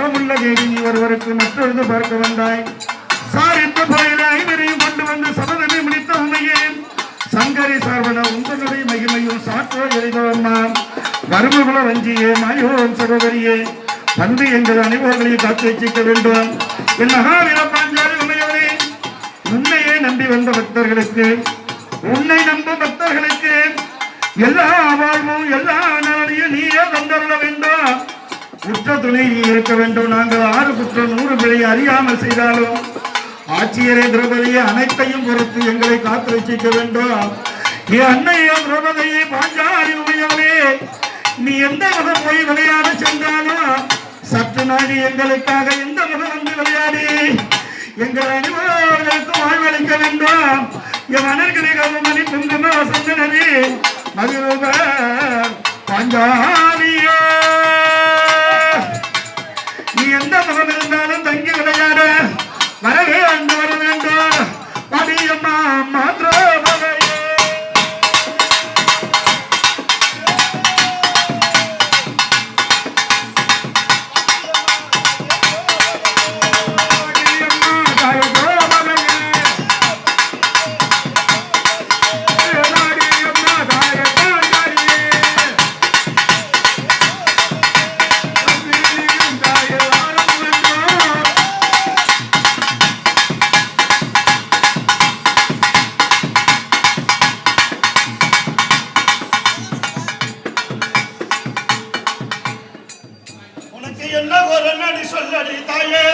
கோபமுள்ள தேவி நீ ஒருவருக்கு மற்றொரு பார்க்க வந்தாய். சாரித்த போயில ஐவரையும் கொண்டு வந்து சபதமே முடித்த உண்மையே சங்கரி சார்பன உங்களுடைய மகிமையும் சாற்றோ எழுதவம்மா. வருமகுல வஞ்சியே மாயோன் சகோதரியே வந்து எங்கள் அனைவர்களையும் காத்து வச்சிக்க வேண்டும். என் மகாவீர பாஞ்சாலி உண்மையோடு உன்னையே நம்பி வந்த பக்தர்களுக்கு, உன்னை நம்பும் பக்தர்களுக்கு எல்லா வாழ்வும் எல்லா நாளையும் நீயே தந்தருள வேண்டும். குற்ற துணை நீ இருக்க வேண்டும். நாங்கள் 6 குற்றம் 100 பிழை அறியாமல் செய்தாலும் ஆட்சியரே திரௌபதியை அனைத்தையும் பொறுத்து எங்களை காத்து வச்சிக்க வேண்டும். என் அன்னையோ திரௌபதியை பாஞ்சாலி உமையவளே நீ எந்த மதம் போய் விளையாட சென்றாலும் சற்று நாடி எங்களுக்காக எந்த மதம் வந்து விளையாடி எங்கள் அனைவருக்கும் வாழ்வளிக்க வேண்டும். என் மணற்கனை கவமணி குங்கும வசந்தனி மகிழ்வ பாஞ்சாலியோ நீ எந்த மதம் இருந்தாலும் தங்கி விளையாட வரவே அங்கு வர வேண்டும். படியம்மா மாத்திர என்ன ஒரு நடி சொல்லடி தாயே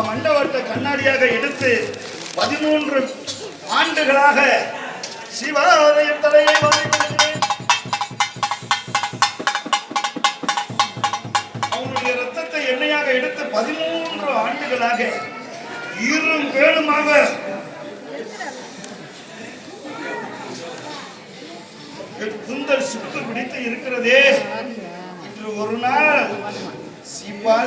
மண்டபத்தை கண்ணாடியாக எடுத்து 13 ஆண்டுகளாக சிவாலயம் தலையை அவனுடைய ரத்தத்தை எண்ணெயாக எடுத்து 13 ஆண்டுகளாக ஈரும் வேலுமாக குந்தல் சுட்டு பிடித்து இருக்கிறதே. இன்று ஒரு நாள் சிவா